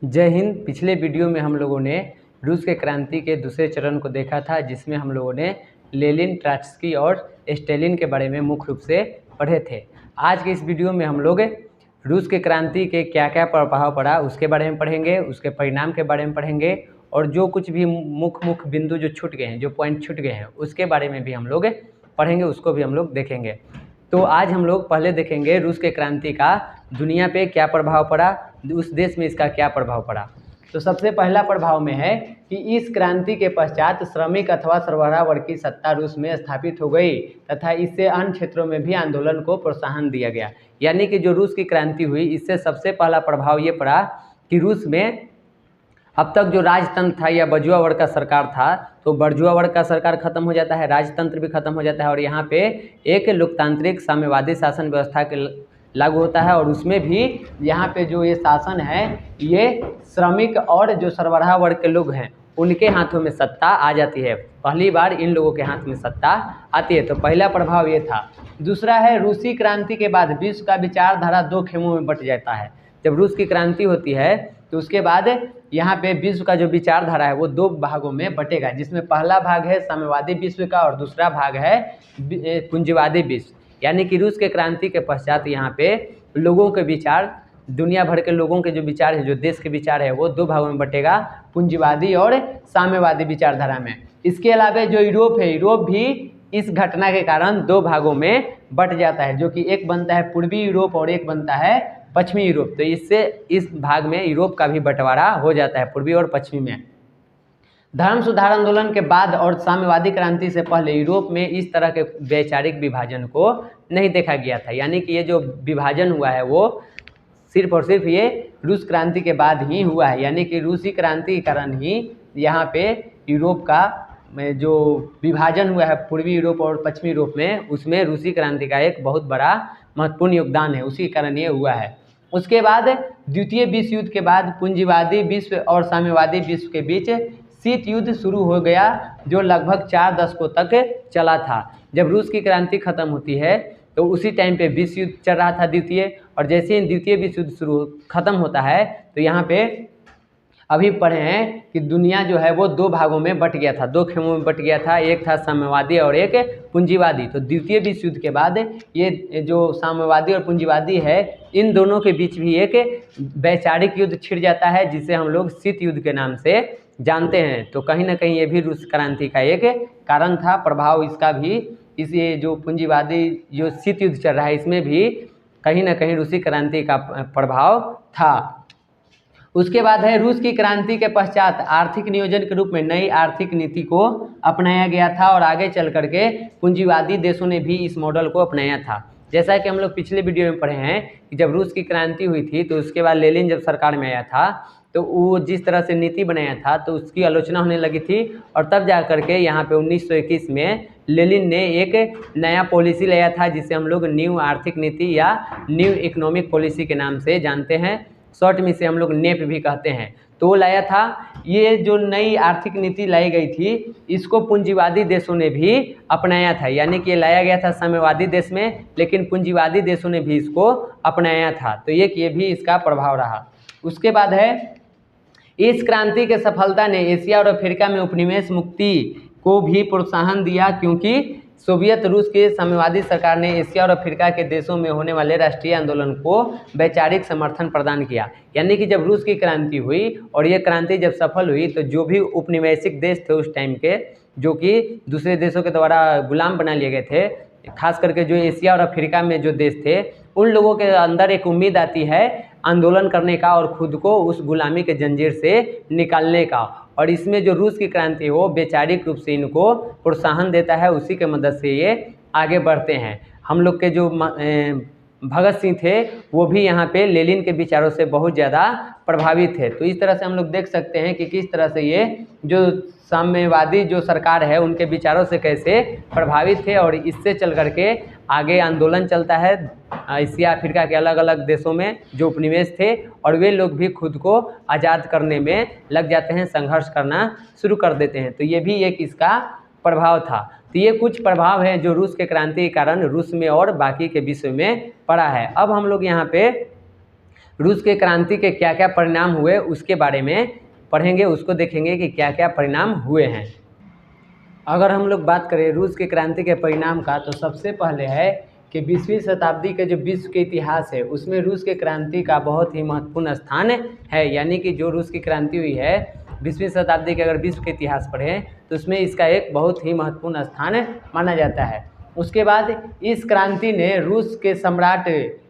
जय हिंद। पिछले वीडियो में हम लोगों ने रूस के क्रांति के दूसरे चरण को देखा था, जिसमें हम लोगों ने लेनिन, ट्रॉट्स्की और स्टालिन के बारे में मुख्य रूप से पढ़े थे। आज के इस वीडियो में हम लोग रूस के क्रांति के क्या क्या प्रभाव पड़ा उसके बारे में पढ़ेंगे, उसके परिणाम के बारे में पढ़ेंगे और जो कुछ भी मुख्य बिंदु जो छूट गए हैं, जो पॉइंट छूट गए हैं, उसके बारे में भी हम लोग पढ़ेंगे, उसको भी हम लोग देखेंगे। तो आज हम लोग पहले देखेंगे रूस के क्रांति का दुनिया पे क्या प्रभाव पड़ा, उस देश में इसका क्या प्रभाव पड़ा। तो सबसे पहला प्रभाव में है कि इस क्रांति के पश्चात श्रमिक अथवा सरबराह वर्ग की सत्ता रूस में स्थापित हो गई तथा इससे अन्य क्षेत्रों में भी आंदोलन को प्रोत्साहन दिया गया। यानी कि जो रूस की क्रांति हुई, इससे सबसे पहला प्रभाव ये पड़ा कि रूस में अब तक जो राजतंत्र था या बर्जुआ वर्ग का सरकार था, तो बर्जुआ वर्ग का सरकार खत्म हो जाता है, राजतंत्र भी खत्म हो जाता है और यहाँ पे एक लोकतांत्रिक साम्यवादी शासन व्यवस्था के लागू होता है। और उसमें भी यहाँ पे जो ये शासन है, ये श्रमिक और जो सरबराह वर्ग के लोग हैं उनके हाथों में सत्ता आ जाती है। पहली बार इन लोगों के हाथ में सत्ता आती है। तो पहला प्रभाव ये था। दूसरा है, रूसी क्रांति के बाद विश्व का विचारधारा दो खेमों में बट जाता है। जब रूस की क्रांति होती है तो उसके बाद यहाँ पे विश्व का जो विचारधारा है वो दो भागों में बटेगा, जिसमें पहला भाग है साम्यवादी विश्व का और दूसरा भाग है पूंजीवादी विश्व। यानी कि रूस के क्रांति के पश्चात यहाँ पे लोगों के विचार, दुनिया भर के लोगों के जो विचार है, जो देश के विचार है, वो दो भागों में बटेगा, पूंजीवादी और साम्यवादी विचारधारा में। इसके अलावा जो यूरोप है, यूरोप भी इस घटना के कारण दो भागों में बट जाता है, जो कि एक बनता है पूर्वी यूरोप और एक बनता है पश्चिमी यूरोप। तो इससे इस भाग में यूरोप का भी बंटवारा हो जाता है, पूर्वी और पश्चिमी में। धर्म सुधार आंदोलन के बाद और साम्यवादी क्रांति से पहले यूरोप में इस तरह के वैचारिक विभाजन को नहीं देखा गया था। यानी कि ये जो विभाजन हुआ है वो सिर्फ और सिर्फ ये रूस क्रांति के बाद ही हुआ है। यानी कि रूसी क्रांति के कारण ही यहाँ पे यूरोप का जो विभाजन हुआ है पूर्वी यूरोप और पश्चिमी यूरोप में, उसमें रूसी क्रांति का एक बहुत बड़ा महत्वपूर्ण योगदान है, उसी कारण ये हुआ है। उसके बाद द्वितीय विश्व युद्ध के बाद पूंजीवादी विश्व और साम्यवादी विश्व के बीच शीत युद्ध शुरू हो गया, जो लगभग 4 दशकों तक चला था। जब रूस की क्रांति खत्म होती है तो उसी टाइम पे विश्व युद्ध चल रहा था द्वितीय, और जैसे ही द्वितीय विश्व युद्ध खत्म होता है तो यहाँ पे अभी पढ़े हैं कि दुनिया जो है वो दो भागों में बट गया था, दो खेमों में बट गया था, एक था साम्यवादी और एक पूंजीवादी। तो द्वितीय विश्व युद्ध के बाद ये जो साम्यवादी और पूंजीवादी है, इन दोनों के बीच भी एक वैचारिक युद्ध छिड़ जाता है, जिसे हम लोग शीत युद्ध के नाम से जानते हैं। तो कहीं ना कहीं ये भी रूस क्रांति का एक कारण था, प्रभाव इसका भी। इस ये जो पूंजीवादी जो शीत युद्ध चल रहा है, इसमें भी कहीं ना कहीं रूसी क्रांति का प्रभाव था। उसके बाद है, रूस की क्रांति के पश्चात आर्थिक नियोजन के रूप में नई आर्थिक नीति को अपनाया गया था और आगे चल करके पूंजीवादी देशों ने भी इस मॉडल को अपनाया था। जैसा कि हम लोग पिछले वीडियो में पढ़े हैं कि जब रूस की क्रांति हुई थी तो उसके बाद लेनिन जब सरकार में आया था तो वो जिस तरह से नीति बनाया था तो उसकी आलोचना होने लगी थी, और तब जा करके यहाँ पे 1921 में लेनिन ने एक नया पॉलिसी लाया था, जिसे हम लोग न्यू आर्थिक नीति या न्यू इकोनॉमिक पॉलिसी के नाम से जानते हैं, शॉर्ट में से हम लोग नेप भी कहते हैं। तो लाया था। ये जो नई आर्थिक नीति लाई गई थी, इसको पूंजीवादी देशों ने भी अपनाया था। यानी कि ये लाया गया था साम्यवादी देश में, लेकिन पूंजीवादी देशों ने भी इसको अपनाया था। तो ये भी इसका प्रभाव रहा। उसके बाद है, इस क्रांति के सफलता ने एशिया और अफ्रीका में उपनिवेश मुक्ति को भी प्रोत्साहन दिया, क्योंकि सोवियत रूस के साम्यवादी सरकार ने एशिया और अफ्रीका के देशों में होने वाले राष्ट्रीय आंदोलन को वैचारिक समर्थन प्रदान किया। यानी कि जब रूस की क्रांति हुई और ये क्रांति जब सफल हुई तो जो भी उपनिवेशिक देश थे उस टाइम के, जो कि दूसरे देशों के द्वारा गुलाम बना लिए गए थे, खास करके जो एशिया और अफ्रीका में जो देश थे, उन लोगों के अंदर एक उम्मीद आती है आंदोलन करने का और खुद को उस गुलामी के जंजीर से निकालने का। और इसमें जो रूस की क्रांति हो वैचारिक रूप से इनको प्रोत्साहन देता है, उसी के मदद से ये आगे बढ़ते हैं। हम लोग के जो भगत सिंह थे वो भी यहाँ पे लेनिन के विचारों से बहुत ज़्यादा प्रभावित थे। तो इस तरह से हम लोग देख सकते हैं कि किस तरह से ये जो साम्यवादी जो सरकार है उनके विचारों से कैसे प्रभावित थे, और इससे चल करके आगे आंदोलन चलता है एशिया अफ्रीका के अलग अलग देशों में जो उपनिवेश थे, और वे लोग भी खुद को आज़ाद करने में लग जाते हैं, संघर्ष करना शुरू कर देते हैं। तो ये भी एक इसका प्रभाव था। तो ये कुछ प्रभाव है जो रूस के क्रांति के कारण रूस में और बाकी के विश्व में पड़ा है। अब हम लोग यहाँ पे रूस के क्रांति के क्या क्या परिणाम हुए उसके बारे में पढ़ेंगे, उसको देखेंगे कि क्या क्या परिणाम हुए हैं। अगर हम लोग बात करें रूस के क्रांति के परिणाम का, तो सबसे पहले है कि 20वीं शताब्दी के जो विश्व के इतिहास है उसमें रूस के क्रांति का बहुत ही महत्वपूर्ण स्थान है। यानी कि जो रूस की क्रांति हुई है 20वीं शताब्दी के अगर विश्व के इतिहास पढ़ें तो उसमें इसका एक बहुत ही महत्वपूर्ण स्थान माना जाता है। उसके बाद इस क्रांति ने रूस के सम्राट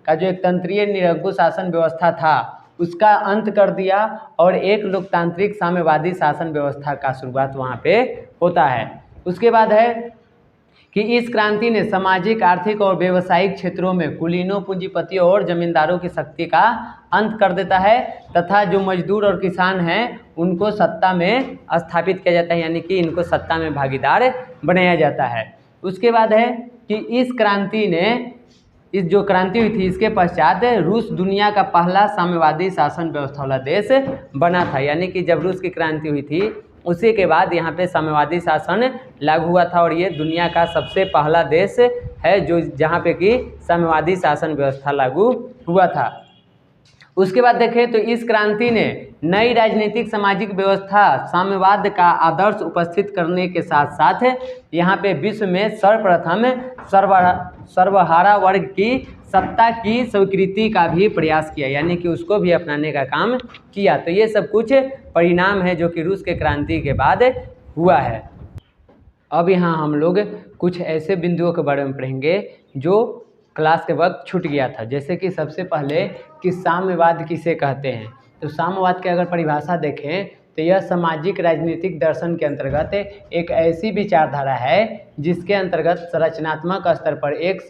का जो एक तंत्रीय निरंकुश शासन व्यवस्था था उसका अंत कर दिया और एक लोकतांत्रिक साम्यवादी शासन व्यवस्था का शुरुआत वहाँ पे होता है। उसके बाद है कि इस क्रांति ने सामाजिक, आर्थिक और व्यावसायिक क्षेत्रों में कुलीनों, पूंजीपतियों और जमींदारों की शक्ति का अंत कर देता है तथा जो मजदूर और किसान हैं उनको सत्ता में स्थापित किया जाता है, यानी कि इनको सत्ता में भागीदार बनाया जाता है। उसके बाद है कि इस क्रांति ने, इस जो क्रांति हुई थी इसके पश्चात रूस दुनिया का पहला साम्यवादी शासन व्यवस्था वाला देश बना था। यानी कि जब रूस की क्रांति हुई थी उसी के बाद यहाँ पे साम्यवादी शासन लागू हुआ था और ये दुनिया का सबसे पहला देश है जो जहाँ पे कि साम्यवादी शासन व्यवस्था लागू हुआ था। उसके बाद देखें तो इस क्रांति ने नई राजनीतिक सामाजिक व्यवस्था साम्यवाद का आदर्श उपस्थित करने के साथ साथ यहाँ पे विश्व में सर्वप्रथम सर्वहारा वर्ग की सत्ता की स्वीकृति का भी प्रयास किया, यानी कि उसको भी अपनाने का काम किया। तो ये सब कुछ परिणाम है जो कि रूस के क्रांति के बाद हुआ है। अब यहाँ हम लोग कुछ ऐसे बिंदुओं के बारे में पढ़ेंगे जो क्लास के वक्त छूट गया था। जैसे कि सबसे पहले कि साम्यवाद किसे कहते हैं। तो साम्यवाद की अगर परिभाषा देखें तो यह सामाजिक राजनीतिक दर्शन के अंतर्गत एक ऐसी विचारधारा है जिसके अंतर्गत संरचनात्मक स्तर पर एक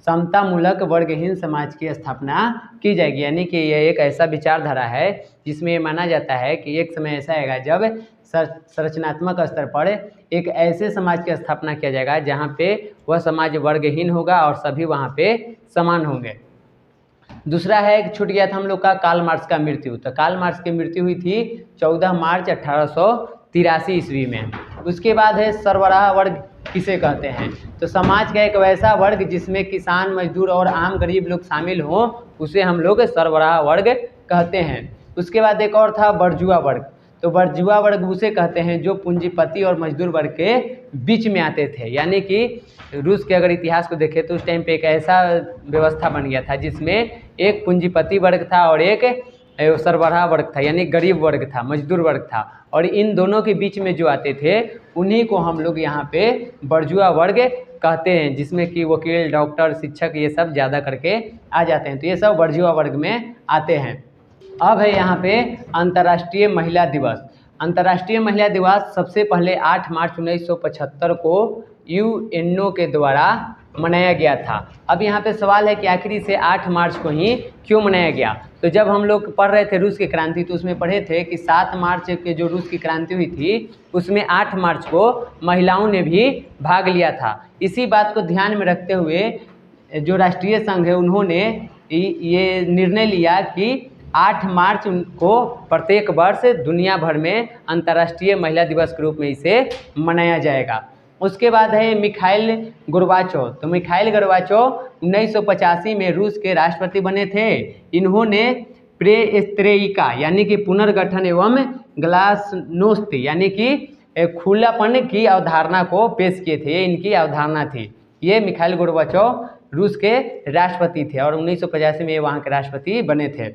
समतामूलक वर्गहीन समाज की स्थापना की जाएगी। यानी कि यह एक ऐसा विचारधारा है जिसमें माना जाता है कि एक समय ऐसा आएगा जब संरचनात्मक स्तर पर एक ऐसे समाज की स्थापना किया जाएगा जहाँ पे वह समाज वर्गहीन होगा और सभी वहाँ पे समान होंगे। दूसरा है छूट गया था हम लोग का कार्ल मार्क्स का मृत्यु। तो कार्ल मार्क्स की मृत्यु हुई थी 14 मार्च 1883 ईस्वी में। उसके बाद है सरबराह वर्ग किसे कहते हैं। तो समाज का एक वैसा वर्ग जिसमें किसान, मजदूर और आम गरीब लोग शामिल हों उसे हम लोग सरबराह वर्ग कहते हैं। उसके बाद एक और था बर्जुआ वर्ग। तो बर्जुआ वर्ग उसे कहते हैं जो पूंजीपति और मजदूर वर्ग के बीच में आते थे। यानी कि रूस के अगर इतिहास को देखें तो उस टाइम पे एक ऐसा व्यवस्था बन गया था जिसमें एक पूंजीपति वर्ग था और एक सरबराह वर्ग था, यानी गरीब वर्ग था, मजदूर वर्ग था। और इन दोनों के बीच में जो आते थे उन्हीं को हम लोग यहाँ पे बर्जुआ वर्ग कहते हैं, जिसमें कि वकील, डॉक्टर, शिक्षक ये सब ज़्यादा करके आ जाते हैं। तो ये सब बर्जुआ वर्ग में आते हैं। अब है यहाँ पे अंतर्राष्ट्रीय महिला दिवस। अंतर्राष्ट्रीय महिला दिवस सबसे पहले 8 मार्च 1975 को यूएनओ के द्वारा मनाया गया था। अब यहाँ पे सवाल है कि आखिर इसे 8 मार्च को ही क्यों मनाया गया। तो जब हम लोग पढ़ रहे थे रूस की क्रांति तो उसमें पढ़े थे कि 7 मार्च के जो रूस की क्रांति हुई थी उसमें 8 मार्च को महिलाओं ने भी भाग लिया था। इसी बात को ध्यान में रखते हुए जो राष्ट्रीय संघ है उन्होंने ये निर्णय लिया कि 8 मार्च को प्रत्येक वर्ष दुनिया भर में अंतर्राष्ट्रीय महिला दिवस के रूप में इसे मनाया जाएगा। उसके बाद है मिखाइल गोर्बाचोव। तो मिखाइल गोर्बाचोव 1985 में रूस के राष्ट्रपति बने थे। इन्होंने प्रेस्त्रेइका यानी कि पुनर्गठन एवं ग्लासनोस्त यानी कि खुलापन की अवधारणा को पेश किए थे। ये इनकी अवधारणा थी। ये मिखाइल गोर्बाचोव रूस के राष्ट्रपति थे और 1985 में वहाँ के राष्ट्रपति बने थे।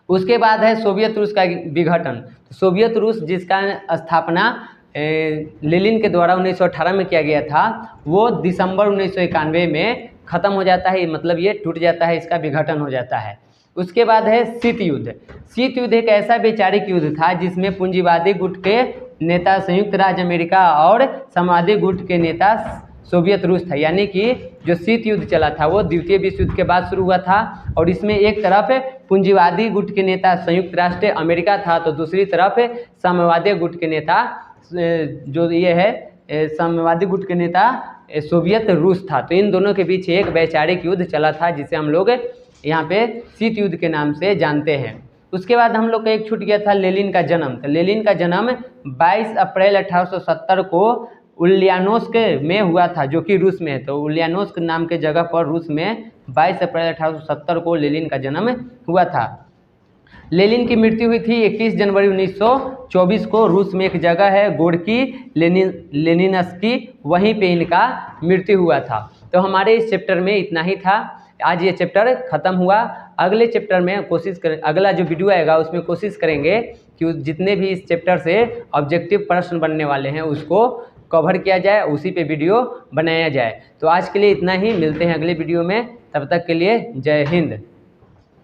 उसके बाद है सोवियत रूस का विघटन। सोवियत रूस जिसका स्थापना लेनिन के द्वारा 1918 में किया गया था वो दिसंबर 1991 में ख़त्म हो जाता है। मतलब ये टूट जाता है, इसका विघटन हो जाता है। उसके बाद है शीत युद्ध। शीत युद्ध एक ऐसा वैचारिक युद्ध था जिसमें पूंजीवादी गुट के नेता संयुक्त राज्य अमेरिका और साम्यवादी गुट के नेता सोवियत रूस था। यानी कि जो शीत युद्ध चला था वो द्वितीय विश्व युद्ध के बाद शुरू हुआ था और इसमें एक तरफ पूंजीवादी गुट के नेता संयुक्त राष्ट्र अमेरिका था तो दूसरी तरफ साम्यवादी गुट के नेता जो ये है साम्यवादी गुट के नेता सोवियत रूस था। तो इन दोनों के बीच एक वैचारिक युद्ध चला था जिसे हम लोग यहाँ पे शीत युद्ध के नाम से जानते हैं। उसके बाद हम लोग का एक छूट गया था लेनिन का जन्म। तो लेनिन का जन्म 22 अप्रैल 1870 को उलियानोस्क में हुआ था जो कि रूस में है। तो उलियानोस्क नाम के जगह पर रूस में 22 अप्रैल 1870 को लेनिन का जन्म हुआ था। लेनिन की मृत्यु हुई थी 21 जनवरी 1924 को। रूस में एक जगह है गोर्की लेनिनस्की, वहीं पे इनका मृत्यु हुआ था। तो हमारे इस चैप्टर में इतना ही था। आज ये चैप्टर खत्म हुआ। अगले चैप्टर में कोशिश करें, अगला जो वीडियो आएगा उसमें कोशिश करेंगे कि जितने भी इस चैप्टर से ऑब्जेक्टिव प्रश्न बनने वाले हैं उसको कवर किया जाए, उसी पे वीडियो बनाया जाए। तो आज के लिए इतना ही, मिलते हैं अगले वीडियो में, तब तक के लिए जय हिंद।